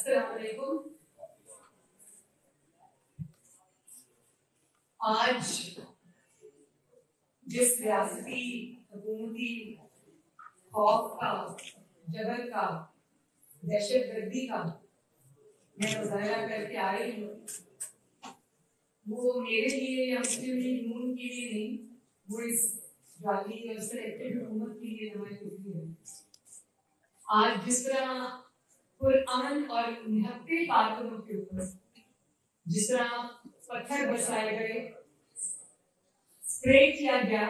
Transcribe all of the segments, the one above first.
अस्सलाम वालेकुम। आज जिस रियासती हुकूमती खौफ का, जबर का, दहशतगर्दी का मैं मुजाहरा करके आई हूँ, वो मेरे लिए या मुस्लिम लीग नून के लिए नहीं, वो इस जाली और सिलेक्टेड हुकूमत के लिए नुमाइंदगी है। आज जिस तरह पुरअमन और निहत्ते कारकुनों के ऊपर जिस तरह पत्थर बरसाए गए, स्प्रे किया गया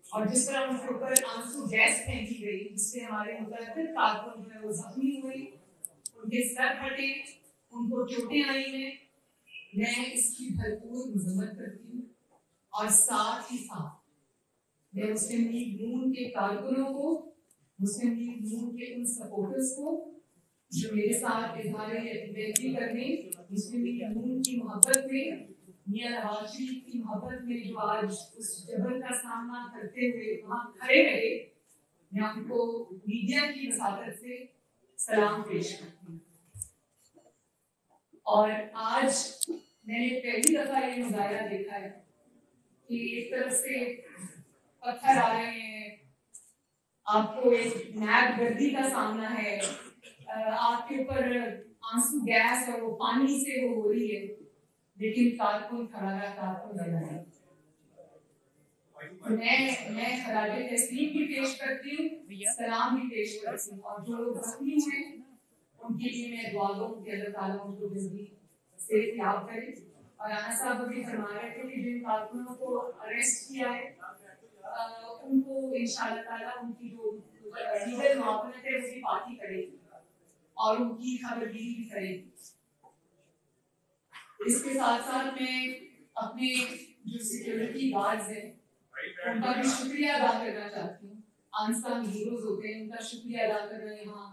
और जिस तरह उनके ऊपर आंसू गैस फेंकी गई, जिससे हमारे मुतअद्दिद कारकुन जो है वो जख्मी हुए, उनके सर फटे, उनको चोटें आई हैं, मैं इसकी भरपूर मजम्मत करती हूँ। और साथ ही साथ मैं मुस्लिम लीग नून के कारकुनों को, मुस्लिम लीग नून के उन सपोर्टर्स को जो मेरे साथ इज़हार-ए-यकीन करने, मुस्लिम लीग नून की मोहब्बत में, मियां नवाज शरीफ की मोहब्बत में जो आज उस जबल का सामना करते हुए वहां खड़े रहे, मैं उनको मीडिया की वसातत से सलाम पेश करती हूँ। और आज मैंने पहली दफा ये मुजाहरा देखा है कि एक तरफ से पत्थर आ रहे हैं, आपको एक नैब गर्दी का सामना है, आपके ऊपर आंसू गैस और वो पानी से वो हो रही है, लेकिन कारकुन खड़ा रहा, कारकुन लगा है। मैं खराजे तस्लीम भी पेश करती हूँ, सलाम भी पेश करती हूँ, और जो लोग जख्मी हुए उनके लिए मैं दुआ दूँ कि अल्लाह ताला उनको जल्दी सेहत याब करे। और आना साहब अभी फरमा रहे थे कि जिन कारकुनों को अरेस्ट किया है उनको इंशाअल्लाह ताला उनकी जो लीगल मुआवनत है उसकी पार्टी करेगी और उनकी खबरगिरी भी करेगी। इसके साथ साथ मैं अपने जो सिक्योरिटी गार्ड्स हैं उनका भी शुक्रिया अदा करना चाहती हूँ। अनसंग हीरोज होते हैं, उनका शुक्रिया अदा करना यहाँ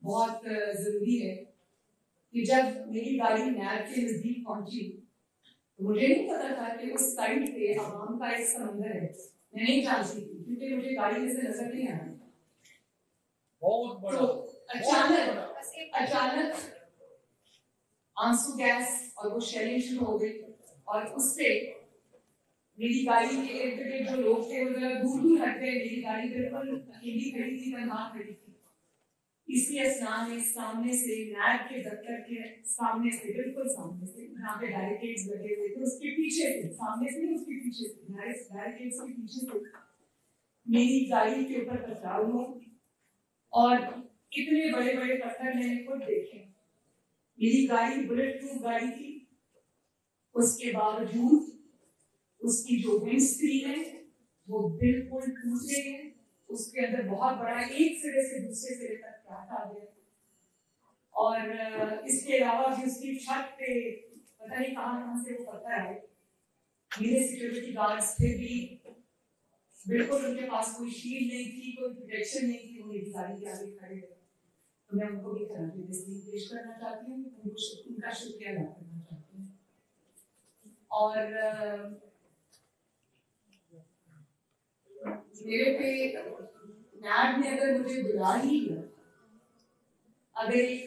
बहुत जरूरी है कि जब मेरी गाड़ी नैब के नजदीक पहुंची तो मुझे नहीं पता था कि उस साइड पे आवाम का एक समंदर है, मैं नहीं जानती थी क्योंकि मुझे गाड़ी में से नजर नहीं आ रहा। तो अचानक आंसू गैस और वो शेलिंग शुरू हो गई और उससे मेरी गाड़ी के इर्द गिर्द जो लोग थे वो जरा दूर दूर हट गए। मेरी गाड़ी बिल्कुल अकेली खड़ी थी, तन्हा खड़ी थी। इसी असना में सामने से नैब के दफ्तर के सामने से, बिल्कुल सामने से, जहाँ पे बैरिकेड्स लगे हुए थे उसके पीछे से, सामने से नहीं उसके पीछे से, बैरिकेड्स के पीछे से मेरी गाड़ी के ऊपर पथराव हुआ और इतने बड़े बड़े पत्थर मैंने खुद देखे। मेरी गाड़ी बुलेट प्रूफ गाड़ी थी, उसके बावजूद उसकी जो विंड स्क्रीन है वो बिल्कुल टूट गई है। उसके अंदर बहुत बड़ा एक सिरे से दूसरे सिरे तक क्रैक आ गया और इसके अलावा भी उसकी छत पे पता नहीं कहाँ से वो पत्थर आए। मेरे सिक्योरिटी गार्ड्स थे भी बिल्कुल, उनके पास कोई शील्ड नहीं थी, कोई प्रोटेक्शन नहीं थी, वो मेरी गाड़ी के आगे खड़े थे। तो मैं उनको भी खराबी तस्लीम पेश करना चाहती हूँ, उनका शुक्रिया अदा करना चाहती हूँ। और मेरे पे नैब ने अगर मुझे बुला ही लिया, अगर एक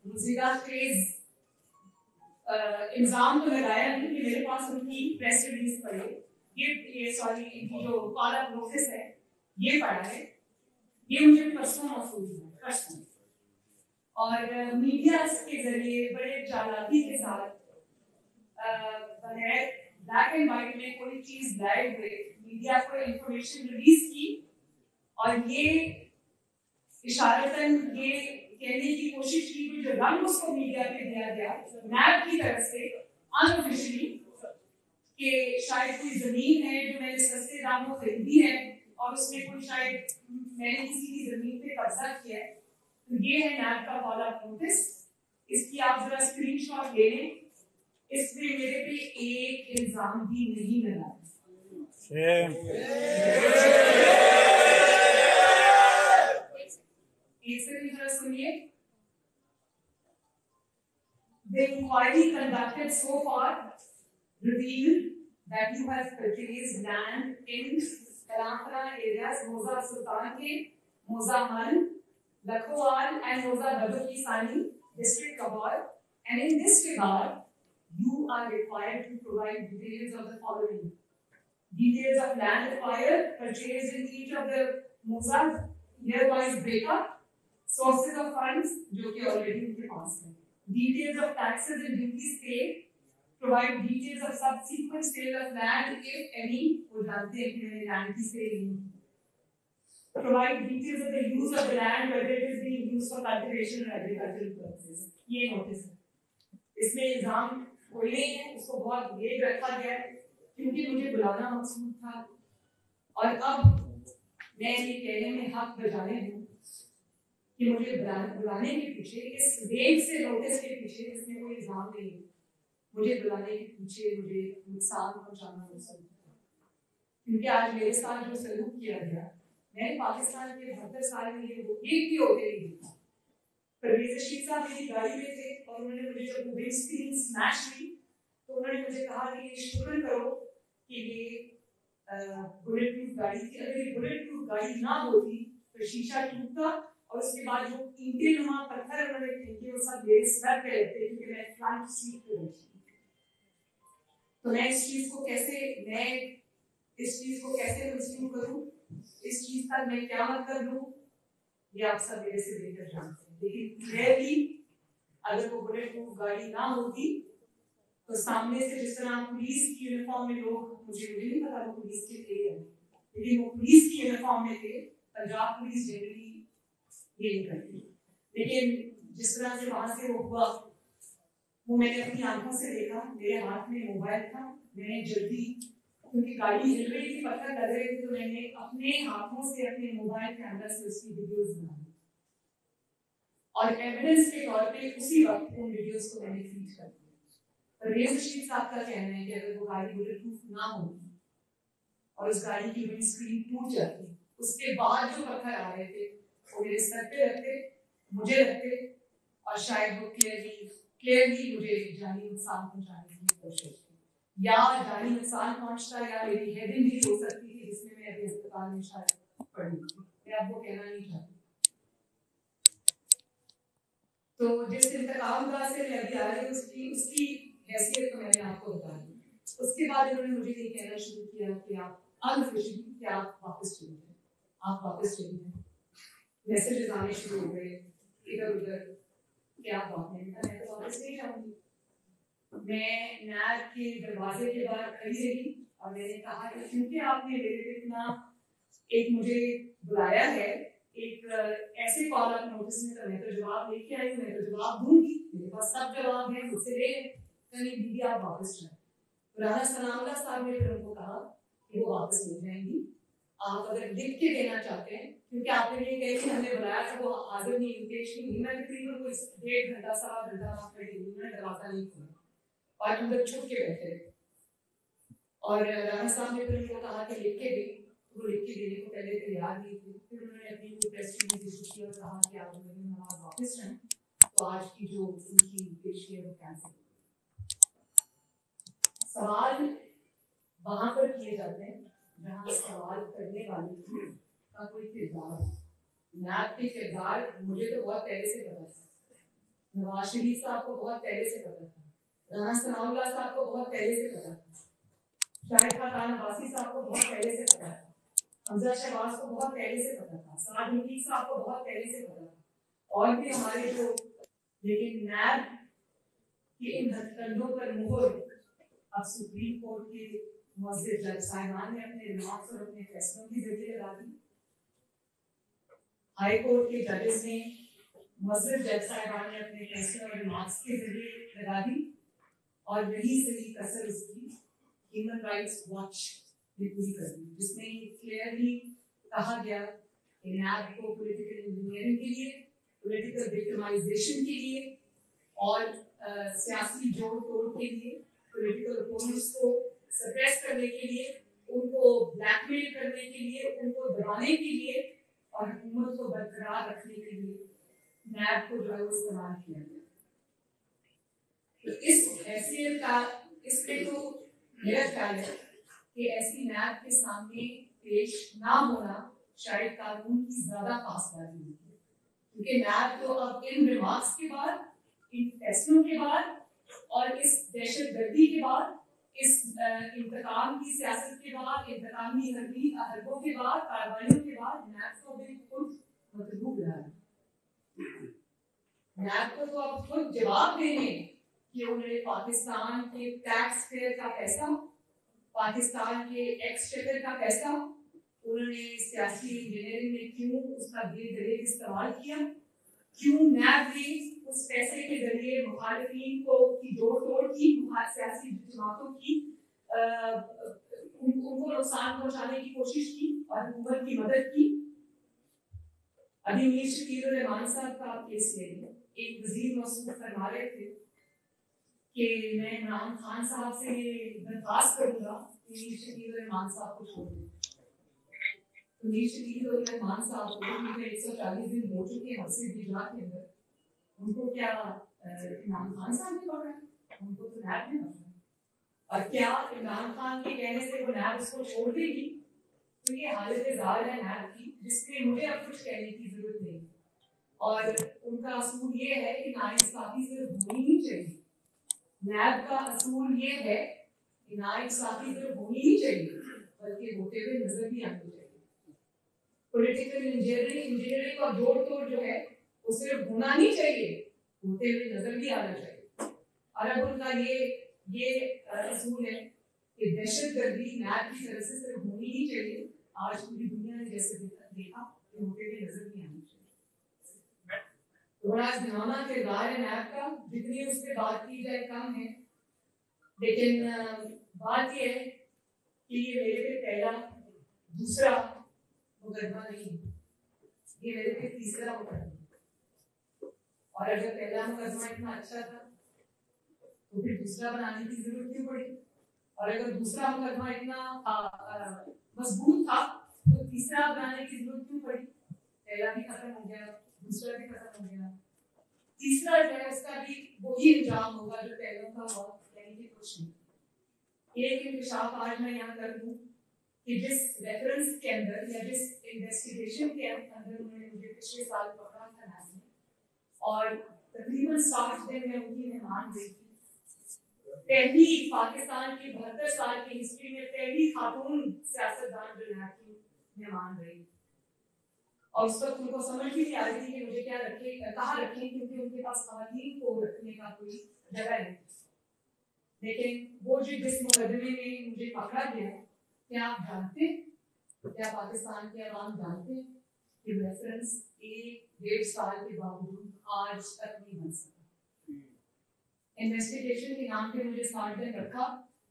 मुझेगा क्रेज इल्जाम तो लगाया नहीं कि मेरे पास उनकी प्रेस रिलीज पढ़े, ये सॉरी इनकी जो कॉल अप नोटिस है ये पढ़ा है, ये मुझे परसों मौसूल हुआ परसों। और मीडिया के जरिए बड़े चालाकी के साथ बगैर ब्लैक एंड व्हाइट में कोई चीज लाए हुए मीडिया को इंफॉर्मेशन रिलीज की और ये इशारतन ये कहने की कोशिश की कि जो रंग उसको मीडिया पे दिया गया नैब की तरफ से अनऑफिशियली कि शायद कोई जमीन है जो मैंने सस्ते दामों खरीदी है और उसमें कोई शायद मैंने किसी की जमीन पे कब्जा किया है, तो ये है नैब का कॉल अप नोटिस। इसकी आप जरा स्क्रीनशॉट ले लें। इसमें मेरे पे एक इल्जाम भी नहीं लगा। एक सेकंड जरा सुनिए। The inquiry conducted so far revealed that you have purchased land in Kalamkhana areas, Moza Sultan Ke, Moza Mal, Lakhowal and Moza Dabaki Sani district award, and in this regard, you are required to provide details of the following: details of land acquired, purchased in each of the MOSAs, year-wise breakup, sources of funds जो कि already उनके पास है, details of taxes and duties paid, provide details of subsequent sale of land if any, वो जानते हैं कि मैंने land की sale नहीं, provide details of the use of the land, whether it is being used for cultivation or agricultural purposes. ये notice है, इसमें इल्जाम कोई नहीं है, उसको बहुत वेग रखा गया है क्योंकि मुझे बुलाना मकसूद था, और अब मैं ये कहने में हक बजाने हूँ कि मुझे बुलाने के पीछे, इस वेग से नोटिस के पीछे इसमें कोई इल्जाम नहीं है, मुझे बुलाने के पीछे मुझे नुकसान पहुंचाना मकसूद था, क्योंकि आज मेरे साथ जो सलूक किया गया, मैंने पाकिस्तान के 72 साल में ये एक भी होते नहीं देखा। परवेज रशीद साहब मेरी गाड़ी में थे और उन्होंने मुझे जब विंड स्क्रीन स्मैश हुई तो उन्होंने मुझे कहा कि ये शुक्र करो कि ये बुलेट प्रूफ गाड़ी थी, अगर ये बुलेट प्रूफ गाड़ी ना होती तो शीशा टूटता और उसके बाद जो ईंटें नुमा पत्थर उन्होंने फेंके वो सब मेरे सर पे रहते क्योंकि मैं फ्रंट सीट पे बैठी। तो मैं इस चीज को कैसे कंज्यूम करूं, इस चीज का मैं क्या मतलब लूं, ये आप सब मेरे से बेहतर जानते हैं, लेकिन क्लियरली अगर वो बुलेट प्रूफ गाड़ी ना होती तो सामने से जिस तरह पुलिस की यूनिफॉर्म में लोग, मुझे नहीं पता वो पुलिस के थे लेकिन वो पुलिस की यूनिफॉर्म में थे, पंजाब पुलिस जनरली ये नहीं करती, लेकिन जिस तरह से वहां से वो हुआ वो मैंने अपनी आंखों से देखा, मेरे हाथ में मोबाइल था, मैंने जल्दी क्योंकि गाड़ी हिल रही थी, पत्थर लग रहे थे, तो मैंने अपने हाथों से अपने मोबाइल कैमरा से उसकी वीडियोस बनाई और एविडेंस के तौर पे उसी वक्त उन वीडियोस को मैंने फीड कर दिया। परवेज रशीद साहब का कहना है कि अगर वो गाड़ी बुलेट प्रूफ ना होती और उस गाड़ी की विंड स्क्रीन टूट जाती, उसके बाद जो पत्थर आ रहे थे वो मेरे सर पे रखते, मुझे रखते और शायद वो क्लियरली मुझे जानी नुकसान पहुंचाने की कोशिश की, या जानी नुकसान पहुंचता या मेरी हेडिंग भी हो सकती थी जिसमें मैं अभी अस्पताल में शायद पड़ी थी, मैं आपको कहना नहीं चाहती। तो जिस इंतकाम से मैं अभी आ रही हूँ उसकी हैसियत तो मैंने आपको बता दी। उसके बाद उन्होंने मुझे ये कहना शुरू किया कि आप अनऑफिशियली कि आप वापस चले जाएं, आप वापस चले जाएं, मैसेजेस आने शुरू हो गए इधर उधर कि आप मैं तो वापस नहीं जाऊंगी। मैं नैब के दरवाजे के बाहर खड़ी रही और मैंने कहा कि क्योंकि आपने मेरे पे इतना एक मुझे बुलाया है, एक ऐसे कॉल आप नोटिस में, तो मैं तो जवाब लेके आई हूँ, मैं तो जवाब दूंगी, मेरे पास सब जवाब है, मुझसे ले नहीं दीदी आप वापस जाए। राना सनाउल्लाह साहब ने फिर उनको कहा कि वो वापस नहीं जाएंगी, आप अगर लिख के देना चाहते हैं, क्योंकि आपने ये कही कि हमने बुलाया था वो हाजिर नहीं, इंविटेशन नहीं, मैं तकरीबन वो 1.5 घंटा सवा घंटा वहां खड़ी हुई, मैंने दरवाजा नहीं खोला और अंदर छुप के बैठे रहे। और राना साहब ने फिर उनको कहा कि लिख के दे, वो लिख के देने को पहले तैयार नहीं थे, फिर उन्होंने अपनी प्रेस रिलीज इशू की और कहा कि आप नमाज वापस जाएं, तो आज की जो उनकी पेशी है वो कैंसिल। सवाल वहां पर किए जाते हैं जहां सवाल करने वाले का कोई किरदार, नैब के किरदार मुझे तो बहुत पहले से पता था, नवाज शरीफ साहब को बहुत पहले से पता था, राना सनाउल्लाह साहब को बहुत पहले से पता था, शाहिद खान अब्बासी साहब को बहुत पहले से पता था, हमजा शहबाज को बहुत पहले से पता था, साद मुकीम साहब को बहुत पहले से पता था, और भी हमारे जो, लेकिन नैब के इन हथकंडों पर मुहर अब सुप्रीम कोर्ट के मुअज़्ज़िज़ जज साहिबान ने अपने रिमार्क्स और अपने फैसलों के जरिए लगा दी, हाई कोर्ट के जजेस ने मुअज़्ज़िज़ जज साहिबान ने अपने फैसले और रिमार्क्स के जरिए लगा दी, और यही सही कसर उसकी ह्यूमन राइट्स वॉच ने पूरी कर दी, जिसमें क्लियरली कहा गया कि नैब को पॉलिटिकल इंजीनियरिंग के लिए, पॉलिटिकल विक्टिमाइजेशन के लिए और सियासी जोड़ तोड़ के लिए, पॉलिटिकल ओपोनेंट्स को सप्रेस करने के लिए, उनको ब्लैकमेल करने के लिए, उनको दबाने के लिए और हुकूमत को बरकरार रखने के लिए नैब को जो है इस्तेमाल किया गया। तो इस हैसियत का, इसमें तो मेरा ख्याल है कि ऐसी नैब के सामने पेश ना होना शायद कानून की ज्यादा पासदारी होगी, क्योंकि नैब तो अब इन रिमार्क्स के बाद इन फैसलों के बाद और इस दहशतगर्दी के बाद, इस इंतकाम की सियासत के बाद, इंतकामी हरकतों के बाद, कार्रवाइयों के बाद नैब को भी खुद मतलूब रहा है। नैब को तो अब खुद जवाब देने कि उन्होंने पाकिस्तान के टैक्स पेयर का पैसा, पाकिस्तान के एक्सचेकर का पैसा, उन्होंने सियासी इंजीनियरिंग में क्यों उसका बेदरीग इस्तेमाल किया, क्यों नैब ने उस पैसे के जरिए मुखालिफिन को की जोड़ तोड़ की, सियासी जमातों की उनको नुकसान पहुंचाने की कोशिश की और हुकूमत की मदद की। अभी मीर शकील उर रहमान साहब का केस ले लिया, एक वजीर मौसूल फरमा रहे थे कि मैं इमरान खान साहब से दरख्वास्त करूंगा कि मीर शकील उर रहमान साहब को छोड़ दें। तो मीर शकील उर रहमान साहब को 140 दिन हो चुके हैं हफ्ते गुजरात के अंदर, उनको क्या इमरान खान साहब ने पकड़ा? उनको तो नैब ने पकड़ा। और क्या इमरान खान के कहने से वो नैब उसको छोड़ देगी? तो ये हालत ज़ाल है नैब की, जिसमें मुझे अब कुछ कहने की जरूरत नहीं। और उनका असूल ये है कि नाइंसाफी सिर्फ होनी ही चाहिए। नैब का असूल ये है कि नाइंसाफी सिर्फ होनी ही चाहिए, बल्कि होते हुए नजर भी आनी चाहिए। पॉलिटिकल इंजीनियरिंग का जोड़ तोड़ जो है वो सिर्फ होना नहीं चाहिए, होते हुए नजर भी आना चाहिए। और अब उनका ये असूल है कि दहशतगर्दी नैब की तरफ से सिर्फ होनी ही चाहिए। आज पूरी दुनिया ने जैसे देखा कि होते हुए नजर नहीं आनी चाहिए। तो बड़ा घिनौना किरदार है नैब का, जितनी उस पर बात की जाए कम है। लेकिन बात यह है कि ये मेरे पे पहला दूसरा मुकदमा नहीं, ये मेरे पे तीसरा मुकदमा। और अगर पहला मुकदमा इतना अच्छा था तो फिर दूसरा बनाने की जरूरत क्यों पड़ी? और अगर दूसरा मुकदमा इतना मजबूत था तो तीसरा बनाने की जरूरत क्यों पड़ी? पहला भी खत्म हो गया, दूसरा भी खत्म हो गया, तीसरा जो है उसका भी वही अंजाम होगा जो पहले का हुआ, यानी कि कुछ नहीं। एक इंकशाफ आज मैं यहाँ कर दूं कि जिस रेफरेंस के अंदर या जिस इन्वेस्टिगेशन के अंदर उन्होंने मुझे पिछले साल पकड़ा था नैब ने, और तकरीबन 60 दिन में उनकी मेहमान गई थी, पहली पाकिस्तान की 72 साल की हिस्ट्री में पहली खातून सियासतदान जो नैब की मेहमान रही। और उस वक्त उनको समझ भी नहीं आ रही थी कि मुझे क्या रखे, कहाँ रखें, क्योंकि उनके पास खवातीन को रखने का कोई जगह नहीं। लेकिन वो जो जिस मुकदमे में मुझे पकड़ा गया, क्या आप जानते, क्या पाकिस्तान के अवाम जानते कि रेफरेंस 1-1.5 साल के बावजूद आज तक नहीं बन सका? इन्वेस्टिगेशन के नाम पे मुझे 60 दिन रखा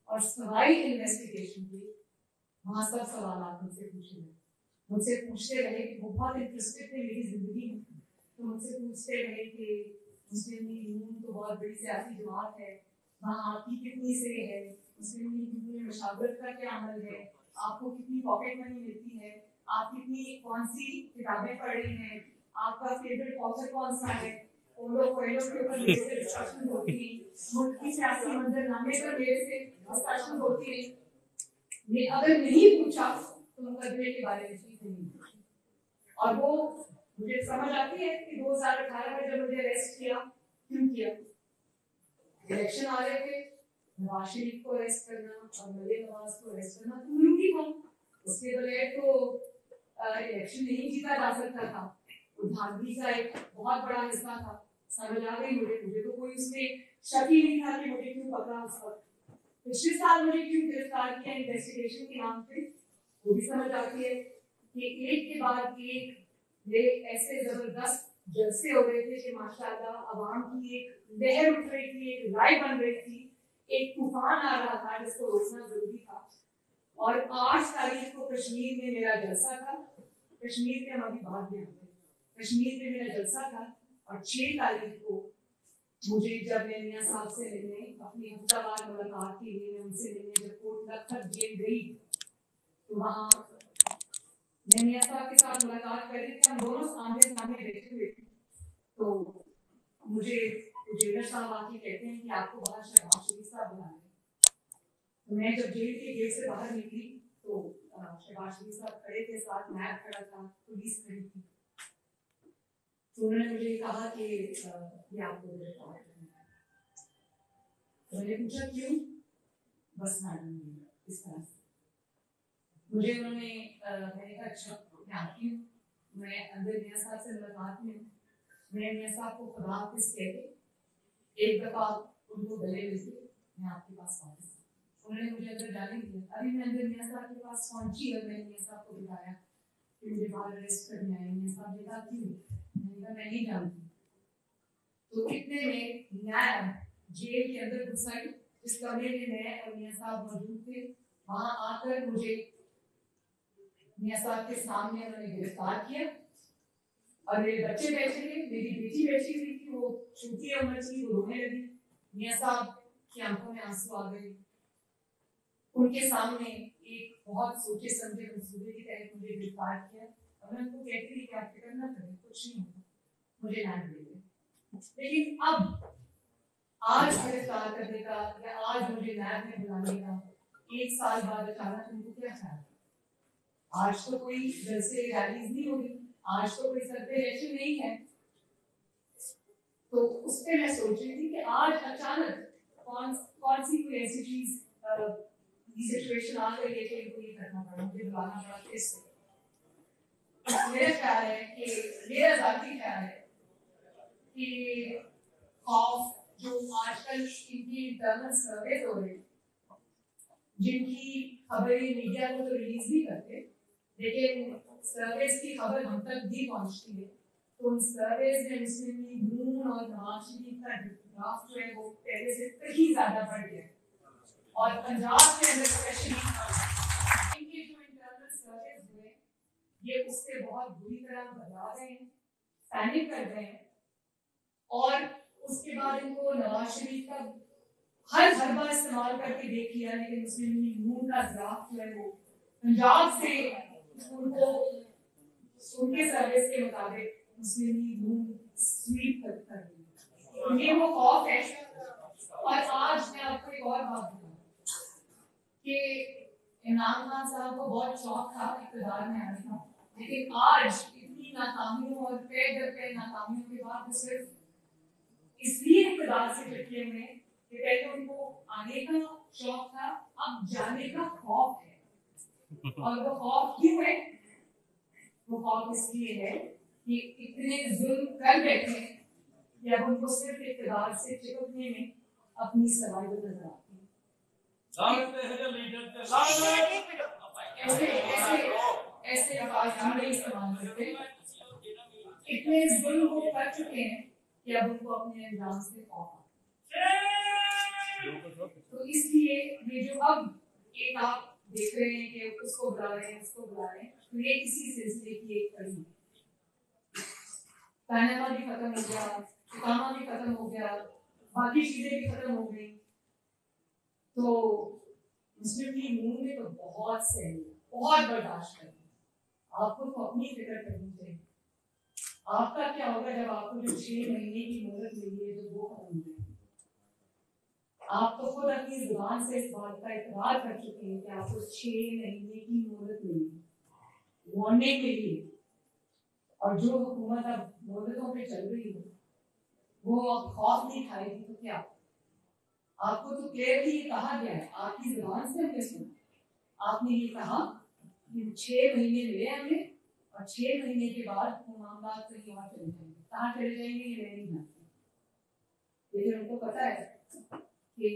और सवाई इन्वेस्टिगेशन के वहां सब सवाल मुझसे पूछते रहे कि वो बहुत इंटरेस्टेड थे मेरी जिंदगी में। तो मुझसे पूछते रहे कि मुस्लिम लीग नून तो बहुत बड़ी सियासी जमात है, वहाँ आपकी कितनी से है, मुस्लिम लीग नून में मशावरत का क्या अमल है, आपको कितनी पॉकेट मनी मिलती है, आप कितनी कौन सी किताबें पढ़ रही हैं, आपका फेवरेट ऑथर कौन सा है, के ऊपर मेरे से डिस्कशन होती है, मुल्क की सियासी मंजरनामे पर मेरे से डिस्कशन होती है। ये अगर नहीं पूछा तो मुकदमे के बारे में चीज नहीं। और वो मुझे समझ आती है कि 2018 में जब मुझे अरेस्ट किया, क्यों किया? इलेक्शन आ रहे थे, नवाज शरीफ को अरेस्ट करना और मलिक नवाज को अरेस्ट करना तो मुमकिन था। उसके बगैर तो इलेक्शन नहीं जीता जा सकता था। धांधली का एक बहुत बड़ा हिस्सा था। समझ आ गई मुझे तो कोई उसमें शक ही नहीं था कि मुझे क्यों पकड़ा उस वक्त। पिछले साल मुझे क्यों गिरफ्तार किया इन्वेस्टिगेशन के नाम पे, वो भी समझ आती है कि एक के बाद एक ये ऐसे जबरदस्त जलसे हो रहे थे कि माशाल्लाह अवाम की एक लहर उठ रही थी, एक राय बन रही थी, एक तूफान आ रहा था जिसको रोकना जरूरी था। और 8 तारीख को कश्मीर में मेरा जलसा था। कश्मीर के हम अभी बात में आते, कश्मीर में मेरा जलसा था और 6 तारीख को मुझे जब मैं मियां साहब से मिलने अपनी हफ्तावार मुलाकात के लिए उनसे मिलने जब कोर्ट लखपत जेल गई तो वहाँ मैं मियां साहब के साथ मुलाकात कर रही थी, हम दोनों सामने सामने बैठे हुए थे। तो मुझे जेलर साहब आके कहते हैं कि आपको बाहर शहबाज शरीफ साहब बुला रहे हैं। तो मैं जब जेल के गेट से बाहर निकली तो शहबाज शरीफ साहब खड़े थे, साथ नैब खड़ा था, पुलिस खड़ी थी। तो उन्होंने मुझे कहा कि ये आपको गिरफ्तार करना है। तो मैंने पूछा क्यों? बस मैडम इस तरह से मुझे उन्होंने मैंने कहा अच्छा मैं आती हूँ, मैं अंदर मियाँ साहब से मुलाकात में हूँ, मैं मियाँ साहब को खुदा हाफिज़ कहते एक दफा उनको गले मिलते मैं आपके पास वापस। उन्होंने मुझे अंदर जाने दिया। अभी मैं अंदर मियाँ साहब के पास पहुंची और मैंने मियाँ साहब को बताया कि मुझे बाहर अरेस्ट करने आए। मियाँ साहब ने कहा क्यों? मैंने कहा मैं नहीं जानती। तो इतने में मैं जेल के अंदर घुसाई, इस कमरे में मैं और मियाँ साहब मौजूद थे। वहां आकर मुझे मियाँ साहब के सामने उन्होंने गिरफ्तार किया और मेरे बच्चे बैठे थे, मेरी बेटी बैठी हुई थी, वो छोटी उम्र थी, वो रोने लगी। मियाँ साहब की आंखों में आंसू आ गए। उनके सामने एक बहुत सोचे समझे मंसूबे के तहत मुझे गिरफ्तार किया और मैं उनको कहती थी कि आप फिक्र ना करें, कुछ नहीं होगा, मुझे लैंड दे दें। लेकिन अब आज गिरफ्तार करने का या आज मुझे लैब में बुलाने का 1 साल बाद अचानक उनको क्या ख्याल? आज तो कोई जलसे रैलीज नहीं होगी, आज तो कोई सर पे इलेक्शन नहीं है। तो उस पर मैं सोच रही थी कि आज अचानक कौन सी कोई ऐसी चीज सिचुएशन आ गई है कि इनको ये करना पड़ा, मुझे बुलाना पड़ा किससे। मेरा ख्याल है कि मेरा जाती ख्याल है कि खौफ जो आजकल इनकी इंटरनल सर्वे हो रही, जिनकी खबरें मीडिया को तो रिलीज नहीं करते, लेकिन सर्वेज की खबर हम तक भी पहुंचती है। तो उन सर्वेज में मुस्लिम लीग नून और नवाज शरीफ का ग्राफ जो है वो पहले से कहीं ज्यादा बढ़ गया और पंजाब के अंदर स्पेशली इनके जो इंटरनल सर्वेज हुए ये उससे बहुत बुरी तरह बदला रहे हैं, पैनिक कर रहे हैं। और उसके बाद इनको नवाज शरीफ का हर हरबा इस्तेमाल करके देख लिया, लेकिन मुस्लिम लीग नून का ग्राफ जो है वो पंजाब से उनको उनके सर्विस के मुताबिक मुस्लिम लीग नून स्वीप कर रही है। ये वो खौफ है। और आज मैं आपको एक और बात बताऊं कि इमरान खान साहब को बहुत शौक था इक़्तिदार में आने का, लेकिन आज इतनी नाकामियों और पे नाकामियों के बाद वो सिर्फ इसलिए इक़्तिदार से चिपके हुए कि पहले उनको आने का शौक था, अब जाने का खौफ है। और वो खौफ क्यों है? वो खौफ इसलिए है कि इतने जुल्म कर बैठे कि अब उनको सिर्फ इक़्तिदार से चिपकने में अपनी सर्वाइवल नजर आती है। ऐसे ऐसे ऐसे अल्फाज हम नहीं इस्तेमाल करते। इतने जुल्म वो कर चुके हैं कि अब उनको अपने अंजाम से खौफ आता है। तो इसलिए ये जो अब एक आप देख रहे हैं कि उसको बुला रहे हैं, उसको बुला रहे हैं, तो ये इसी सिलसिले की एक कड़ी है। पैनामा भी खत्म हो गया, इकामा भी खत्म हो गया, बाकी चीजें भी खत्म हो गई। तो मुस्लिम लीग नून ने तो बहुत सही, बहुत बर्दाश्त करनी। आपको तो अपनी फिक्र करनी चाहिए। आपका क्या होगा जब आपको जो 6 महीने की मोहलत मिली है जो वो खत्म हो जाएगी? आप तो खुद अपनी जुबान से इस बात का इकरार कर चुके हैं कि आपको 6 महीने की मोहलत मिली वार्निंग के लिए। और जो हुकूमत अब मोहलतों पे चल रही है वो अब खौफ नहीं खाएगी तो क्या? आपको तो क्लियरली कहा गया है, आपकी जुबान से हमने सुना, आपने ये कहा कि 6 महीने मिले हमें और 6 महीने के बाद वो मामला कहीं और चले जाएंगे। कहाँ चले जाएंगे ये मैं नहीं जानती, लेकिन उनको पता है कि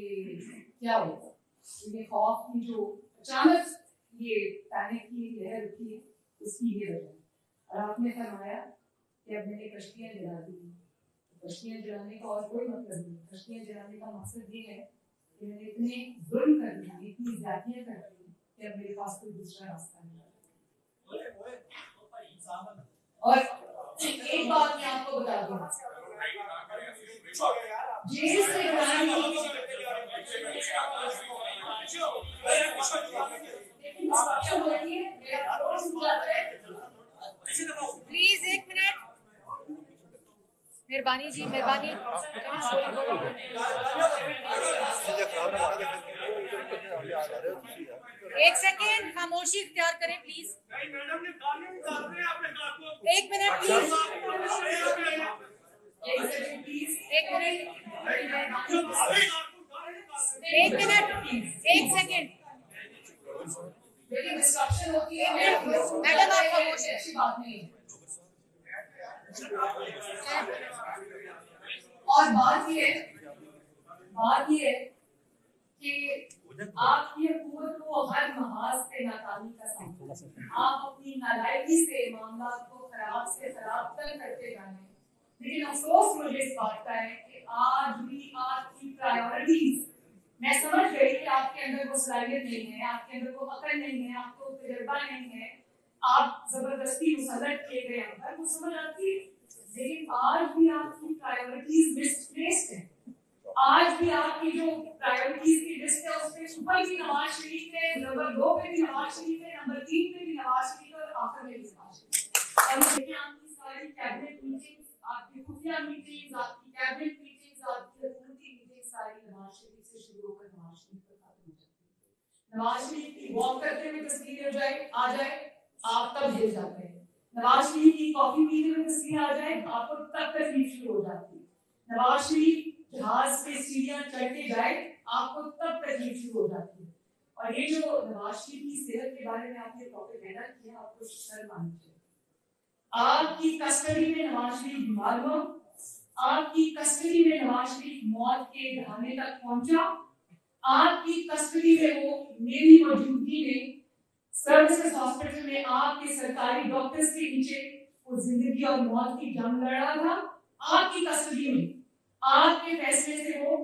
क्या होगा। ये खौफ की जो अचानक ये पैनिक की लहर उठी है उसकी ये वजह है। और आपने फरमाया कि अब मैंने कश्तियाँ जला दी। कश्तियाँ जलाने का और कोई मतलब नहीं। कश्तियाँ जलाने का मकसद ये है कि मैंने इतने जुल्म कर दिए, इतनी ज्यादतियाँ कर दी कि अब मेरे पास कोई दूसरा रास्ता नहीं। और एक बात मैं आपको बता दूं, जेल से प्लीज 1 मिनट, मेहरबानी जी, मेहरबानी। एक सेकेंड खामोशी इख्तियार करें प्लीज। मैडम ने गाने निकाल रहे हैं अपने काकों। एक मिनट प्लीज, एक मिनट, एक सेकेंड। लेकिन डिस्ट्रक्शन होती है मैडम आप खामोश हैं। अच्छी बात नहीं है। और बात ये है कि आपकी हुकूमत को हर महाज पे नाकामी का सामना, आप अपनी नालायकी से मामला को खराब से खराब तर करते जाए। लेकिन अफसोस मुझे इस बात का है कि आज भी आपकी प्रायोरिटीज, मैं समझ गई कि आपके अंदर वो सलाहियत नहीं है, आपके अंदर वो अकल नहीं है, आपको तजुर्बा नहीं है, आप जबरदस्ती मुसल्लत किए गए अंदर, वो समझ आती है। लेकिन आज भी आपकी प्रायोरिटीज मिसप्लेस्ड है। आज भी आपकी जो प्रायोरिटीज की लिस्ट है उसमें ऊपर भी नवाज शरीफ है, नंबर 2 पे भी नवाज शरीफ है, नंबर 3 पे भी नवाज शरीफ है और आखिर में भी नवाज शरीफ। और देखिए आपकी सारी कैबिनेट मीटिंग्स, आपकी खुफिया मीटिंग्स, आपकी कैबिनेट मीटिंग्स, आपकी हुकूमती मीटिंग्स सारी नवाज शरीफ से शुरू होकर नवाज शरीफ तक खत्म हो जाती है। नवाज शरीफ की वॉक करते हुए तस्वीर आ जाए आप तब हिल जाते हैं। नवाज शरीफ की कॉफी पीते हुए तस्वीर आ जाए आपको तब तकलीफ शुरू हो जाती है। नवाज शरीफ जहाज पे सीढ़ियां चढ़ते जाए आपको तब तकलीफ शुरू हो जाती है। और ये जो नवाज शरीफ की सेहत के बारे में आपने प्रोपेगेंडा किया, आपको शर्म आनी चाहिए। आपकी कस्टडी में नवाज शरीफ बीमार हुआ, आपकी कस्टडी में नवाज शरीफ मौत के दहाने तक पहुंचा, आपकी कस्टडी में वो मेरी मौजूदगी में सर्विसेज हॉस्पिटल में आपके सरकारी डॉक्टर्स के नीचे वो जिंदगी और मौत की जंग लड़ रहा था। आपकी कस्टडी में आपके फैसले से वो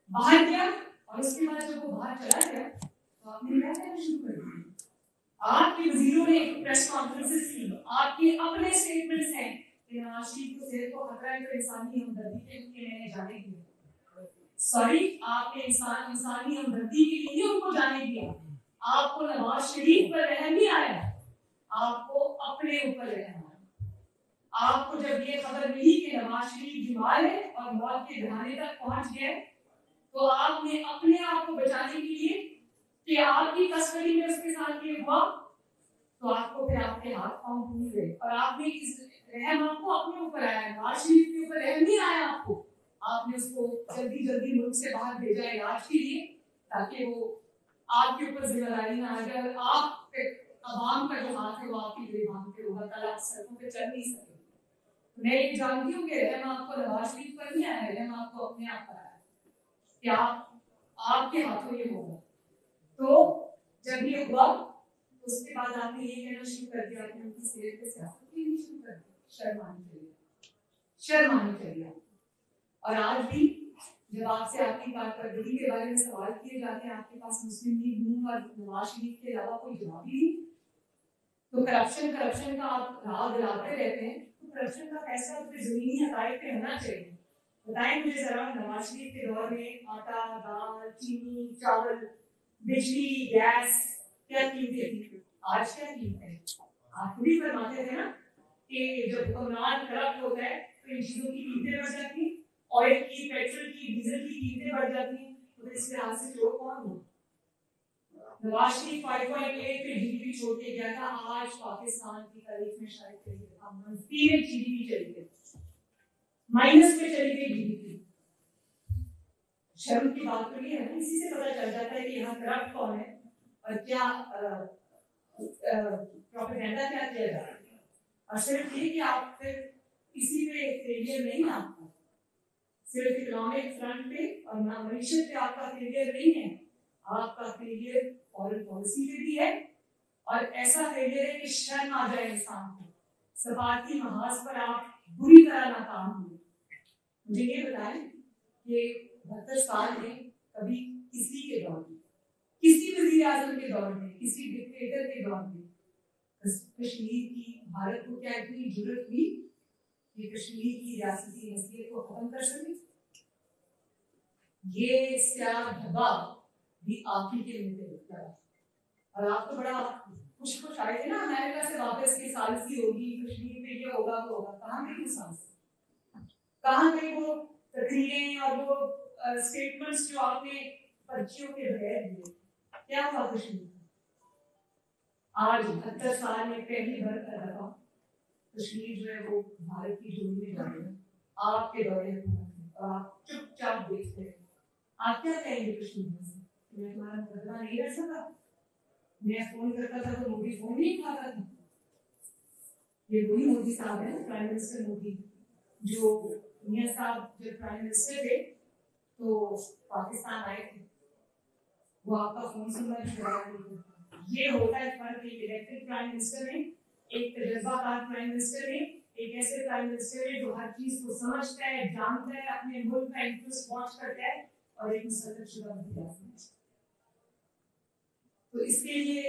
बाहर गया और उसके बाद जब वो बाहर चला गया तो आपने क्या करना शुरू कर दिया। आपके वजीरों ने प्रेस कॉन्फ्रेंसेस की, आपके अपने स्टेटमेंट्स हैं कि नवाज शरीफ को सेहत को खतरा है तो इंसानी हमदर्दी के लिए मैंने जाने दिया। सॉरी, आपने इंसानी हमदर्दी के लिए उनको जाने दिया। आपको नवाज शरीफ पर रहम नहीं आया, आपको अपने ऊपर रहम आया। आपको जब ये खबर मिली कि नवाज शरीफ बीमार है और मौत के दहाने तक पहुंच गए तो आपने अपने आप को बचाने के लिए कि आपकी कस्टडी में उसके साथ ये हुआ तो आपको फिर आपके हाथ पांव भूल गए और आपने इस रहम आपको अपने ऊपर आया। नवाज शरीफ के ऊपर रहम नहीं आया आपको, आपने उसको जल्दी मुल्क से बाहर भेजा इलाज के लिए ताकि वो आपके ऊपर जिम्मेदारी ना आ जाए और आप अवाम का जो हाथ है वो आपकी गिरबान पे होगा, कल आप सड़कों पे चल नहीं सके। मैं ये जानती हूँ कि रहम आपको नवाज शरीफ पर नहीं आया, रहम आपको अपने आप पर आया कि आपके हाथों ये होगा। तो जब ये हुआ उसके बाद आपने ये कहना शुरू कर दिया कि उनकी सेहत पे सियासत करनी शुरू कर दी। शर्म आनी चाहिए। और आज भी जब आपसे आपकी कारकर्दगी के बारे में सवाल किए जाते हैं, आपके पास मुस्लिम लीग नून और नवाज शरीफ के अलावा कोई जवाब ही नहीं। तो करप्शन का आप राह दिलाते रहते हैं, तो करप्शन का फैसला अपने जमीनी हकायक पे होना चाहिए। बताएं मुझे जरा, नवाज शरीफ के दौर में आटा, दाल, चीनी, चावल, बिजली, गैस क्या कीमतें थी, आज क्या कीमत है? आप खुद ही फरमाते थे ना कि जब हुक्मरान करप्ट होता है तो इन चीजों की कीमतें बढ़ जाती, ऑयल की, पेट्रोल की, डीजल की कीमतें बढ़ जाती हैं। तो इसके हाथ से चोर कौन हो? नवाज शरीफ 5.8 पे जीडीपी छोड़ के गया था, आज पाकिस्तान की तारीख में शायद -3 में जीडीपी चली गई, माइनस में चली गई जीडीपी। शर्म की बात तो ये है, इसी से पता चल जाता है कि यहाँ करप्ट कौन है और क्या प्रोपेगेंडा क्या किया जा रहा है। और सिर्फ ये कि आप फिर इसी पे फेलियर नहीं, आपका सिर्फ इकोनॉमिक फ्रंट पे और मईशत पे आपका फेलियर नहीं है, आपका फेलियर फॉरेन पॉलिसी पे भी है। और ऐसा फेलियर है कि शर्म आ जाए इंसान को, सफारती महाज पर आप बुरी तरह नाकाम हुए। मुझे ये बताएं कि 72 साल में कभी किसी के दौर में, किसी वज़ीर आज़म के दौर में, किसी डिक्टेटर के दौर में कश्मीर की, भारत को क्या इतनी जरूरत हुई कि कश्मीर की रियासती हैसियत को खत्म कर सके? ये स्याह धब्बा भी आप ही के मुंह पे लगता है। और आप तो बड़ा खुश आए थे ना अमेरिका से वापस की सालसी होगी, कश्मीर पे ये होगा वो होगा। कहाँ गई वो सांस, कहाँ गई वो तकरीरें और वो स्टेटमेंट्स जो आपने पर्चियों के बगैर दिए? क्या हुआ कश्मीर? आज 72 साल में पहली बार का दफा कश्मीर जो है वो भारत की जोड़ी में जा रही है। आपके दौरे हुकूमत में और आप चुपचाप देखते हैं। आप क्या कहेंगे कश्मीर से? मैं तुम्हारा मुकदमा नहीं कर सका, मैं फोन करता था तो मोदी फोन नहीं उठाता था। ये वही मोदी साहब है, प्राइम मिनिस्टर मोदी, जो मियां साहब जब प्राइम मिनिस्टर थे तो पाकिस्तान आए थे, वो आपका फोन सुनना भी कराया नहीं था। ये होता है फर्क एक इलेक्टेड प्राइम मिनिस्टर में, एक तजर्बाकार प्राइम मिनिस्टर में, एक ऐसे प्राइम मिनिस्टर में जो हर चीज को समझता है, जानता है, अपने मुल्क का इंटरेस्ट वॉच करता है, और एक मुसलसल शुदा वज़ीर-ए-आज़म। तो इसके लिए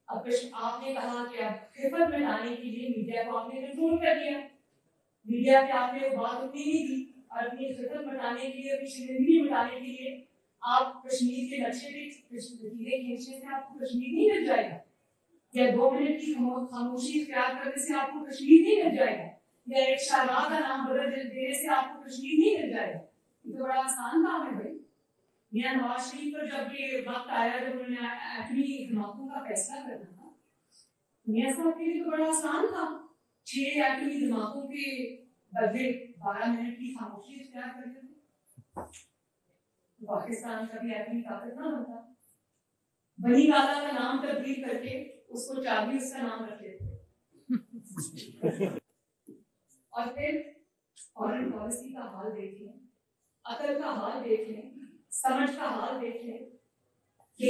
अब आपने कहा कि अब खिफत में लाने के लिए मीडिया को आपने कंट्रोल कर दिया, मीडिया पे आपने बात उतनी नहीं की, और अपनी खिफत मिटाने के लिए, अपनी शर्मिंदगी मिटाने के लिए आप कश्मीर के नक्शे पे लकीरें खींचने से आपको कश्मीर नहीं मिल जाएगा, या 2 मिनट की खामोशी इख्तियार करने से आपको कश्मीर नहीं मिल जाएगा, या एक शाहबाज का नाम बदल देने से आपको कश्मीर नहीं मिल जाएगा। ये तो बड़ा आसान काम है भाई। मियां नवाज शरीफ पर जब ये वक्त आया जब उन्होंने एटमी धमाकों का फैसला करना था, मियां साहब के लिए तो बड़ा आसान था, 6 एटमी धमाकों के बदले 12 मिनट की खामोशी इख्तियार कर देते। पाकिस्तान का भी एटमी ताकत ना बनता, बनी वाला का नाम तब्दील करके उसको चाबी उसका नाम रख लेते। और फिर फॉरेन पॉलिसी का हाल देख लें, अकल का हाल देख लें, समझ का हाल देख लें कि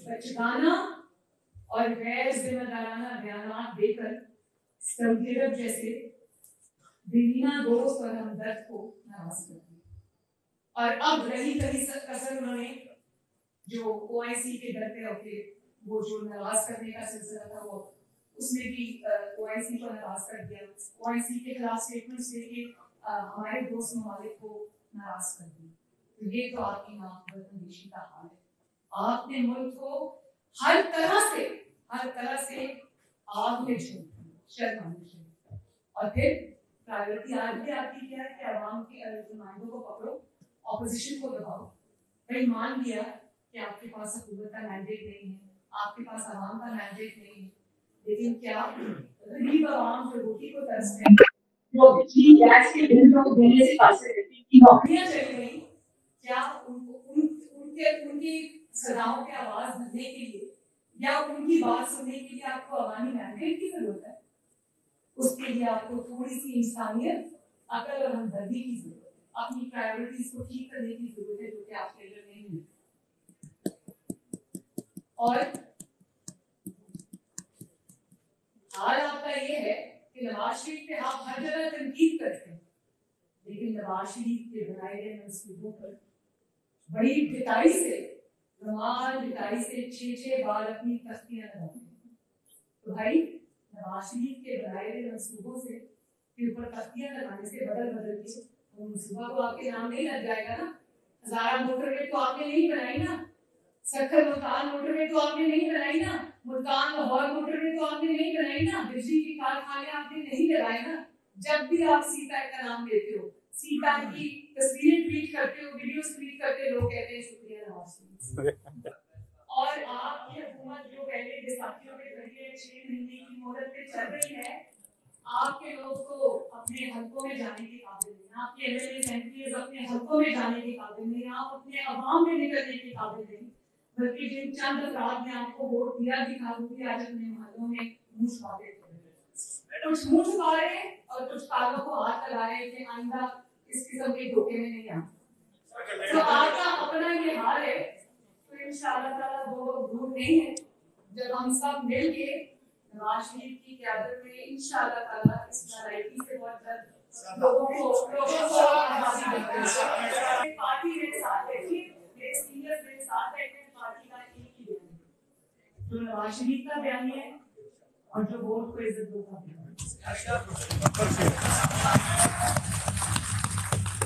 बचगाना और गैर जिम्मेदाराना बयान देकर सऊदी अरब जैसे बेदीना दोस्त और हमदर्द को नाराज कर दिया। और अब रही कहीं कसर उन्होंने जो ओआईसी के डर पे होके वो जो नाराज करने का सिलसिला था वो उसमें भी ओआईसी को नाराज कर दिया, ओआईसी के खिलाफ स्टेटमेंट्स देके हमारे दोस्त ममालिक को नाराज कर दिया। तो ये तो आपकी नामंदेशी का हाल है। आपने मुल्क को हर तरह से आग में झोंक दिया, और फिर प्रायोरिटी आज भी आपकी क्या है कि आवाम के नुमाइंदों को पकड़ो, ऑपोजिशन को दबाओ। भाई मान लिया कि आपके पास हुकूमत का मैंडेट नहीं है, आपके पास आवाम का मैंडेट नहीं है, लेकिन क्या गरीब आवाम जो रोटी को तरसते हैं, जो बिजली गैस के बिल को देने से पासे रहती की नौकरियां चली गई, क्या उनकी सदाओं पे आवाज भरने के लिए या उनकी बात सुनने के लिए आपको अवामी मैंडेट की जरूरत है? उसके लिए आपको थोड़ी सी इंसानियत, अकल और हमदर्दी की जरूरत है, अपनी प्रायोरिटीज को ठीक करने की जरूरत है, जो कि आपके अंदर नहीं है। और हाल आपका ये है कि नवाज शरीफ पे आप हर जगह तनकीद करते हैं, लेकिन नवाज शरीफ के बनाए गए मंसूबों पर बड़ी ढिठाई से 6 बार अपनी तख्तियां लगाते हैं। तो भाई नवाज शरीफ के बनाए गए मंसूबों से के ऊपर तख्तियां लगाने से बदल के वो मंसूबा को आपके नाम नहीं लग जाएगा ना। हजारा मोटरवे तो आपने नहीं बनाई ना, सखर मुल्तान मोटरवे तो आपने नहीं बनाई ना, मुल्तान लाहौर मोटरवे तो आपने नहीं बनाई ना, बिजली के कारखाने आपने नहीं लगाए ना। जब भी आप सीता का नाम लेते हो, सीता की तस्वीरें ट्वीट करते हो, वीडियोस ट्वीट करते, लोग कहते हैं शुक्रिया नवाज शरीफ। और आपकी हुकूमत जो पहले बैसाखियों के जरिए 6 महीने की मोहलत पे चल रही है, आपके लोग को अपने हलकों में जाने के काबिल नहीं, आपके एमएलए एमपीज अपने हलकों में जाने के काबिल नहीं, आप अपने अवाम में निकलने के काबिल नहीं, बल्कि जिन चंद अफराद ने आपको वोट दिया भी था वो भी आज अपने मोहल्लों में मुंह छुपाते थे, कुछ मुंह छुपा रहे और कुछ कालों को हाथ लगा रहे कि आइंदा इस किस्म के धोखे में नहीं आए। तो आपका अपना ये हाल है, तो इंशाअल्लाह ताला वो दूर नहीं है जब हम सब मिलके नवाज शरीफ की क़यादत में इंशाअल्लाह ताला इस नालायकी से बहुत जल्द लोगों को पार्टी मेरे साथ बैठी, मेरे सीनियर मेरे साथ बैठे, पार्टी का एक ही बयान है, जो नवाज शरीफ का बयान है और जो वोट को इज्जत दो का बयान है।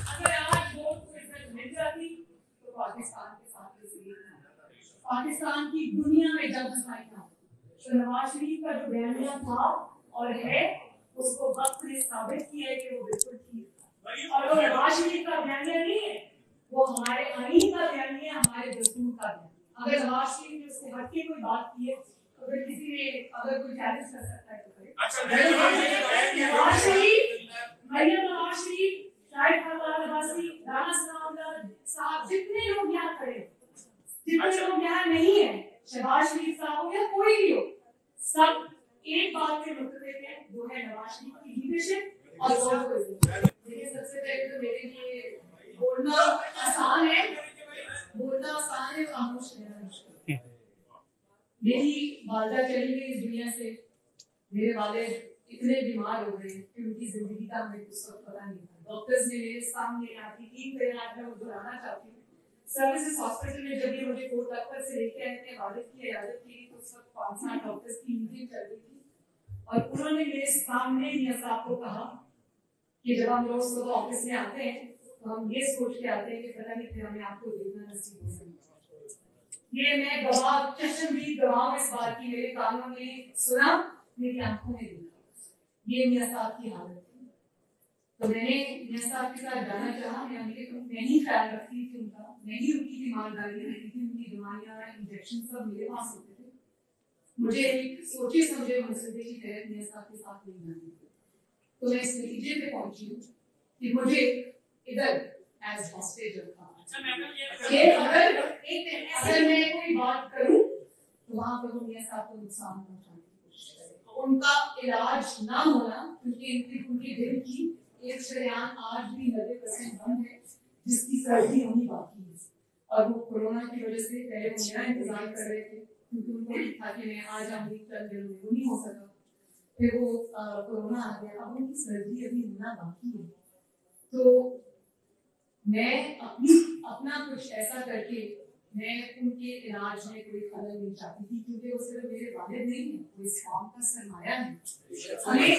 अगर आज वोट को इज्जत मिल जाती तो पाकिस्तान के साथ पाकिस्तान की दुनिया में जब हंसाई तो नवाज शरीफ का जो बयानिया था और है उसको वक्त ने साबित किया है कि वो बिल्कुल ठीक था। और वो नवाज शरीफ का बयानिया नहीं है, वो हमारे आईन का बयानिया, हमारे दस्तूर का बयानिया। अगर नवाज शरीफ ने उससे हटके कोई बात की है, अगर किसी ने अगर कोई चैलेंज कर सकता है तो करे। नवाज शरीफ, नवाज शरीफ, शाहिद खान अब्बासी, राणा साहब, जितने लोग यहाँ खड़े हैं, जितने लोग यहाँ नहीं है, शहबाज शरीफ साहब हो या कोई भी हो, सब एक बात पे मुत्तफिक है, वो है नवाज शरीफ की लीडरशिप और वोट को इज्जत। देखिए सबसे पहले तो मेरे लिए बोलना आसान है, खामोश रहना मुश्किल। मेरी वालिदा चली गई इस दुनिया से, मेरे वालिद इतने बीमार हो गए कि उनकी जिंदगी का मुझे कुछ पता नहीं था। डॉक्टर्स ने मेरे सामने आके 3 दिन आज मैं वो दोहराना चाहती हूँ, सर्विसेज हॉस्पिटल में जब ये मुझे कोर्ट दफ्तर से लेके आए थे, वालिद की इजाजत की तो उस वक्त 5-7 डॉक्टर्स की मीटिंग चल रही थी और उन्होंने मेरे सामने मियां साहब को कहा कि जब हम रोज सुबह ऑफिस में आते हैं तो हम ये सोच के आते हैं कि पता नहीं फिर हमें आपको देखना नसीब हो सकता। ये मैं गवाह, चश्मदीद गवाह इस बात की, मेरे कानों में सुना, मेरी आंखों में देखा, ये मियां साहब की हालत थी। तो मैंने मियां साहब के साथ जाना चाहा, मैं ही ख्याल रखती थी उनका, मैं ही उनकी ईमानदारी रखती थी, उनकी दवाइयाँ, इंजेक्शन सब मेरे पास होते थे। मुझे एक सोचे समझे मंसूबे की तहत मियां साहब के साथ नहीं जानी थी। तो मैं इस नतीजे पे पहुंची हूँ कि मुझे इधर एज हॉस्टेज रखा। ये अगर मैं कोई बात करूं तो वहां पर वो मियां साहब को नुकसान पहुंचाने की कोशिश करें। उनका इलाज ना होना क्योंकि उनके दिल की एक शरेआन आज भी 90% बंद है, जिसकी सर्जरी होनी बाकी है। और वो कोरोना की वजह से पहले वो मेरा इंतजार कर रहे थे क्योंकि उनको था कि मैं आज आऊंगी, कल जरूर, वो नहीं हो सका। फिर वो कोरोना आ गया, अब उनकी सर्जरी अभी होना बाकी है। तो मैं अपना कुछ ऐसा करके मैं उनके इलाज में कोई खलल नहीं चाहती थी, क्योंकि वो सिर्फ मेरे वालिद नहीं है, वो इस कौम का सरमाया है। हमें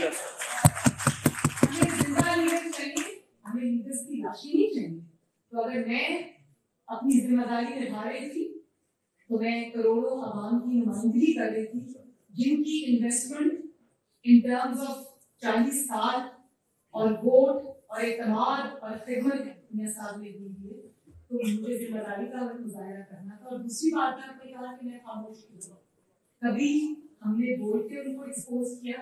जिंदा लीडर चाहिए, हमें लीडर्स की लाशी नहीं चाहिए। तो अगर मैं अपनी जिम्मेदारी निभा रही थी तो मैं करोड़ों आवाम की नुमाइंदगी कर रही थी, जिनकी इन्वेस्टमेंट इन टर्म्स ऑफ 40 साल और वोट और एतमाद और खिदमत मियां साहब ने दी है। तो मुझे जिम्मेदारी का मुजाहरा करना था। और दूसरी बात मैं आपने कहा कि मैं खामोश क्यों, कभी हमने बोल के उनको एक्सपोज किया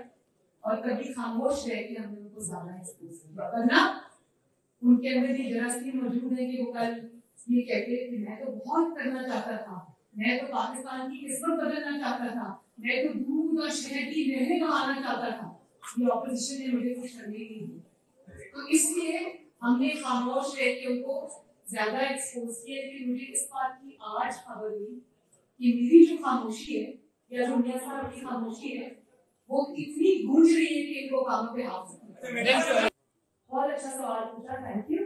और कभी खामोश रह के हमने उनको ज्यादा एक्सपोज किया, वरना उनके अंदर ये जरासीम मौजूद है कि वो कल ये कहते कि मैं तो बहुत करना चाहता था, मैं तो पाकिस्तान की किस्मत बदलना चाहता था, मैं तो दूध और शहद की नहरें बहाना चाहता था। ये ऑपोजिशन ने मुझे कुछ करने नहीं दी, तो इसलिए हमने खामोश रह के उनको ज्यादा एक्सपोज किया। कि मुझे इस बात की आज खबर हुई कि मेरी जो खामोशी है या जो मियां साहब की खामोशी है वो इतनी गूंज रही है कि इनको कानों पे हाथ रखना। बहुत अच्छा सवाल पूछा, थैंक यू।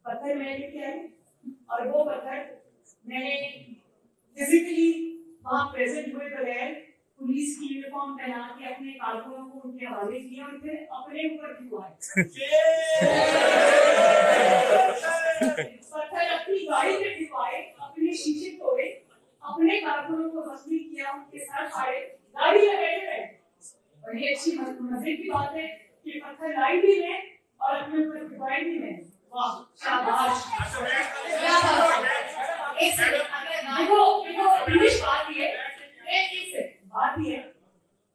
पत्थर मैं लेके आई और वो पत्थर मैंने फिजिकली वहां प्रेजेंट हुए बगैर पुलिस की यूनिफॉर्म पहना के अपने कारकुनों को उनके हवाले किया और फिर अपने ऊपर भिजवाए। पत्थर अपनी गाड़ी पे भिजवाए, अपने शीशे तोड़े, अपने कारकुनों को जख्मी किया, उनके सर फाड़े, गाड़ी में बैठे रहे। बड़ी अच्छी मजे की बात है कि पत्थर लाई भी है और अपने ऊपर भिजवाए भी है। वाह, शाबाश। एक सेकंड, अगर इंग्लिश बात ये है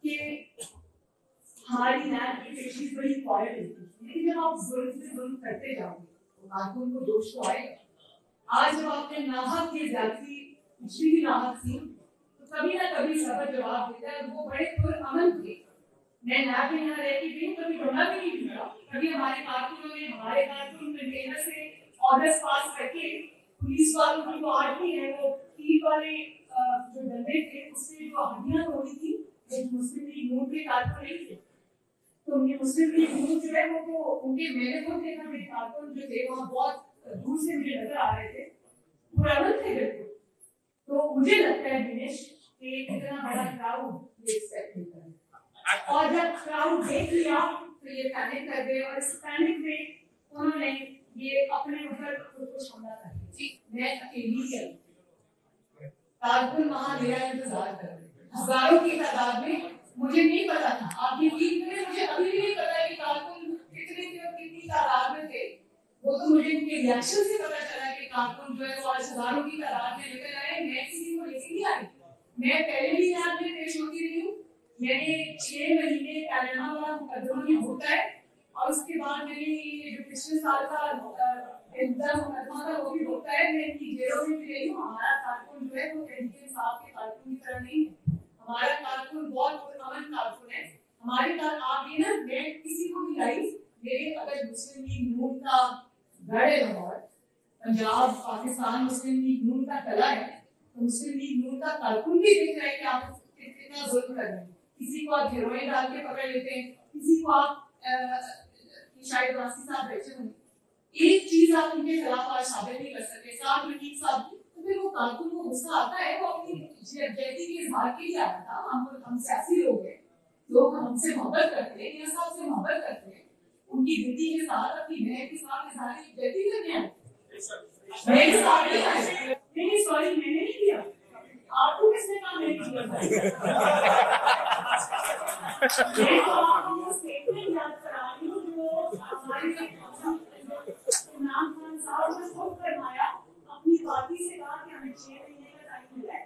कि हमारी लैंड की पेशीज बड़ी क्वालिटी है, लेकिन जब आप जुल्म करते जाओगे तो कानून को दोष तो आएगा। आज जब आपने नाहक की ज्यादती, पिछली भी नाहक थी, तो कभी ना कभी सबर जवाब देता है। वो बड़े पुरअमन थे। मैं लैब में यहाँ रह के भी कभी रोना भी नहीं था। कभी हमारे कारकुनों ने, हमारे कारकुन कंटेनर से ऑर्डर्स पास करके पुलिस वालों की जो आर्मी है वो तीर वाले जो डंडे थे उससे जो हड्डियां तोड़ी थी, वो मुस्लिम लीग नून के कारकुन नहीं थे। तो उनके मुस्लिम लीग नून जो है वो तो उनके, मैंने खुद देखा, मेरे कारकुन जो थे वहाँ बहुत दूर से मुझे नजर आ रहे थे, पुराने थे बिल्कुल। तो मुझे लगता है दिनेश कि इतना बड़ा क्राउड ये एक्सपेक्ट नहीं कर, और जब क्राउड देख लिया तो ये पैनिक कर गए और इस पैनिक में उन्होंने ये अपने ऊपर खुद को हमला कर दिया। मैं अकेली ही कारकुन वहां मेरा इंतजार कर रहे थे, हजारों की तादाद में। मुझे नहीं पता था, आप यकीन करें, मुझे अभी भी नहीं पता कि कारकुन कितने थे और कितनी तादाद में थे। वो तो मुझे इनके रिएक्शन से पता चला कि कारकुन जो है वो आज हजारों की तादाद में निकल आए। मैं किसी को लेके नहीं आई, मैं पहले भी यहाँ पे पेश होती रही हूँ। मैंने 6 महीने पैनामा वाला मुकदमा भी भोगा है और उसके बाद मैंने ये जो पिछले साल का मुकदमा था वो भी भोगा है। मैं इनकी जेलों में भी रही हूँ। हमारा कारकुन जो है वो तहरीक इंसाफ के कारकुन की तरह नहीं है। हमारा कारकुन बहुत अमन कारकुन है। हमारे साथ आप ये ना, मैं किसी को भी लाई, मेरे अगर मुस्लिम लीग नून का गढ़ है लाहौर, पंजाब पाकिस्तान मुस्लिम लीग नून का कला है, तो मुस्लिम लीग नून का कारकुन भी देख रहा है कि आप कितना जुल्म कर रहे हैं। किसी को आप गिरोह डाल के पकड़ लेते हैं, किसी को आप शायद वासी साहब बैठे होंगे, एक चीज आप उनके खिलाफ आज साबित नहीं कर सकते, साथ रफीक साहब, तो फिर वो कारकुन को गुस्सा आता है। वो अपनी जैती के इजहार के लिए आया था। हम सियासी लोग हैं, लोग हमसे मोहब्बत करते हैं, मियां साहब से मोहब्बत करते हैं, उनकी बेटी के साथ, अपनी बहन के साथ इजहार जैती करने आए। मेरे साथ नहीं आए, नहीं सॉरी मैंने नहीं किया, आपको किसने कहा मैंने किया? मैं आपको स्टेटमेंट याद करा रही हूँ जो हमारे इमरान खान साहब ने खुद फरमाया, अपनी पार्टी से कहा कि हमें 6 महीने का टाइम मिला है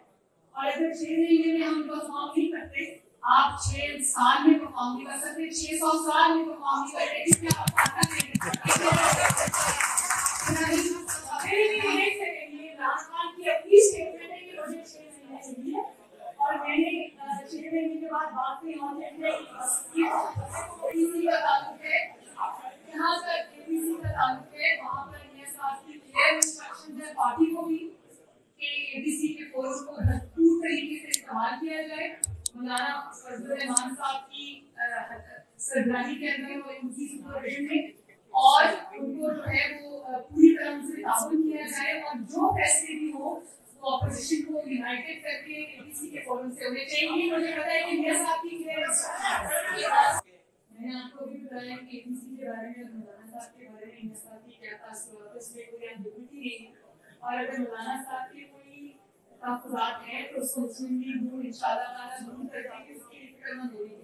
और अगर 6 महीने में हम परफॉर्म नहीं करते, आप 6 साल में परफॉर्म नहीं कर सकते, 600 साल में परफॉर्म नहीं कर सकते। राजस्थान की अपनी स्टेटमेंट है कि मुझे 6 महीने चाहिए और मैंने 6 महीने के बाद बात की और एपीसी का ताल्लुक है, जहाँ तक एपीसी का ताल्लुक है वहाँ पर मेरे साथ की क्लियर इंस्ट्रक्शन है पार्टी को भी कि एपीसी के फोरम को भरपूर तरीके से इस्तेमाल किया जाए। मौलाना फजल रहमान साहब की सरबराही के अंदर वो उनकी सुपरविजन में और उनको जो है वो पूरी तरह से ताउन किया जाए और जो फैसले भी हो वो ऑपोजिशन को यूनाइटेड करके एपीसी के फोरम से होने चाहिए। मुझे पता है कि मेरे साथ की मैंने आपको भी बताया कि एपीसी के बारे में, मौलाना साहब के बारे में, मेरे साथ की क्या तासुरात, उसमें कोई एम्बिग्यूटी नहीं है और अगर मौलाना साहब के कोई ताफुरात हैं तो उसको मुस्लिम लीग नून इंशाअल्लाह ताला दूर करके इसकी फिक्र मत होगी।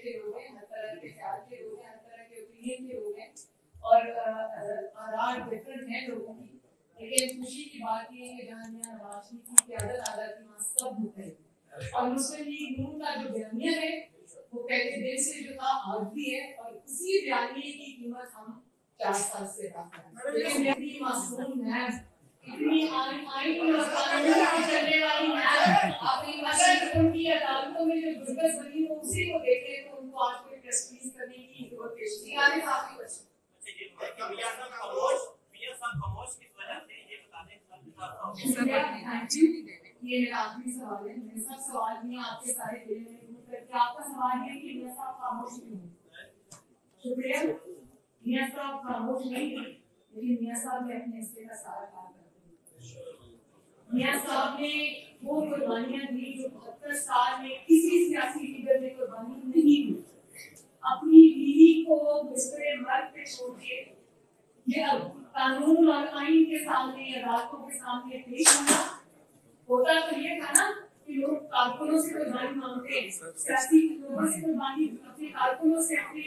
के लोग हैं, हर तरह के ख्याल के लोग हैं, हर तरह के ओपिनियन के लोग हैं और आरार डिफरेंट हैं लोगों की, लेकिन खुशी की बात ये है कि जहाँ मियां नवाज शरीफ की क़यादत आज़ादी वहाँ सब मुतहद और मुस्लिम लीग नून का जो बयानिया है वो पहले दिन से जो था आज भी है और उसी बयानिए की कीमत हम 4 साल से रखते हैं। लेकिन मेरी मासूम है इतनी आईन और कानून चलने वाली है, अपनी वाशिंगटन की अदालतों में जो दुर्गत बनी हो उसी को देखे तो उनको आज कोई प्रेस्टीज करने की जरूरत पेश नहीं आ रही। काफी बच्चे ये मेरा आखिरी सवाल है, मेरे सब सवाल नहीं आपके सारे दिल में करके आपका सवाल है कि मियां साहब खामोश क्यों? शुक्रिया। मियां साहब खामोश नहीं है, लेकिन मियां साहब ने अपने हिस्से का सारा काम कर मियां साहब ने वो कुर्बानियां दी जो 72 साल में किसी सियासी लीडर ने कुर्बानी नहीं दी। अपनी बीवी को बिस्तरे मर्द पे छोड़ के ये कानून और आईन के सामने अदालतों के सामने पेश होता तो ये था ना कि लोग कारकुनों से कुर्बानी मांगते हैं, सियासी लोगों से कुर्बानी, अपने कारकुनों से, अपने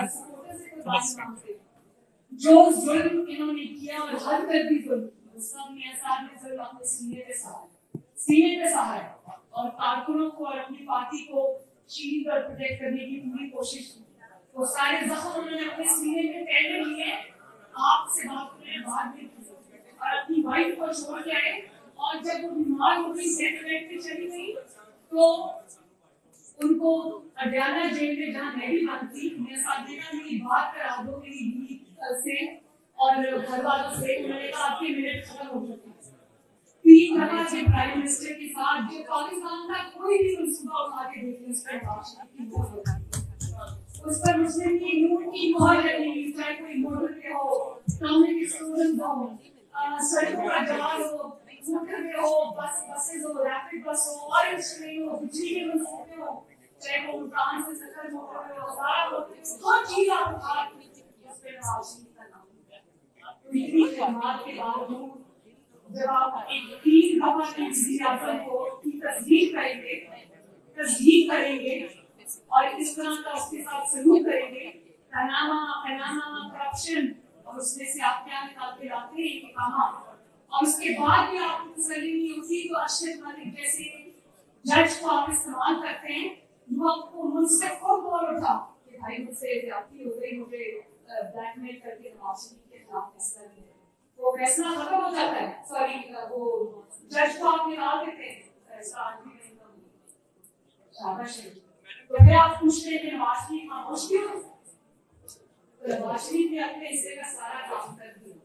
सपोर्टर से कुर्बानी मांगते हैं। जो जुल्म इन्होंने किया और हद कर दी जुल्म, सब मियां साहब ने जुल्म अपने सीने पे सहारा और कारकुनों को और अपनी पार्टी को शील्ड और प्रोटेक्ट करने की पूरी कोशिश की। वो सारे जख्म उन्होंने अपने सीने पे पहने लिए, आपसे बात करने बाद में और अपनी वाइफ को छोड़ के आए और जब वो बीमार हो गई, सेट पे चली गई तो उनको अडयाला जेल में जहाँ मैं भी बंद थी, मेरे साथ देखा मेरी बात करा दो मेरी बीवी से और घर वालों से, उन्होंने कहा आपके मिनट खत्म हो चुके। 3 दफा से प्राइम मिनिस्टर के साथ जो पाकिस्तान का कोई भी मंसूबा उठा के देखिए उस पर मुस्लिम लीग नून की मोहर लगी, चाहे कोई मॉडल पे हो, कम्युनिटी स्टूडेंट हो, सड़कों का जवाब हो, मोटरवे हो, बसेस हो, रैपिड बस हो, ऑरेंज ट्रेन हो, बिजली के बस हो, चाहे वो उड़ान से सफर मोटरवे हो, सारा हो, हर चीज आप उठा उस पे राशि करना। तो इतनी खदमात के बावजूद जब आप एक 3 दफा की वज़ीर-ए-आज़म की तस्दीक करेंगे और इस तरह का उसके साथ सलूक करेंगे, पनामा करप्शन, और उसमें से आप क्या निकाल के लाते हैं कि कहा, और उसके बाद भी आपको तसल्ली नहीं होती तो अरशद मलिक जैसे जज को आप इस्तेमाल करते हैं, जो आपको मुझसे खुद बोल उठा कि भाई मुझसे ज्यादती हो गई, मुझे ब्लैकमेल करके नवाज शरीफ के खिलाफ फैसला लिया, वो फैसला खत्म हो जाता है। सॉरी, वो जज को आप निकाल देते हैं, फैसला आदमी नहीं होता। शाबाश। तो फिर आप पूछते हैं कि नवाज शरीफ खामोश क्यों? नवाज शरीफ ने अपने हिस्से का सारा काम कर दिया।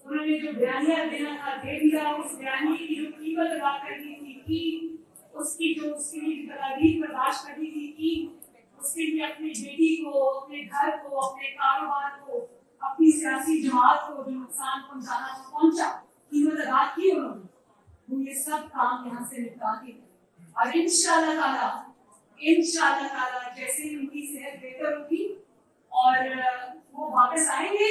उन्होंने जो बयानिया देना था दे दिया, उस बयानी की जो कीमत अदा करनी थी की, उसकी जो उसके लिए तकालीफ बर्दाश्त करनी थी की, उसके लिए अपनी बेटी को, अपने घर को, अपने कारोबार को, अपनी सियासी जमात को जो नुकसान पहुंचाना था पहुंचा, कीमत अदा की उन्होंने। वो ये सब काम यहाँ से निपटा के, और इंशाल्लाह ताला जैसे ही उनकी सेहत बेहतर होगी और वो वापस आएंगे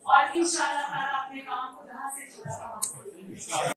और इंशाल्लाह ताला अपने काम को जहाँ से छोड़ा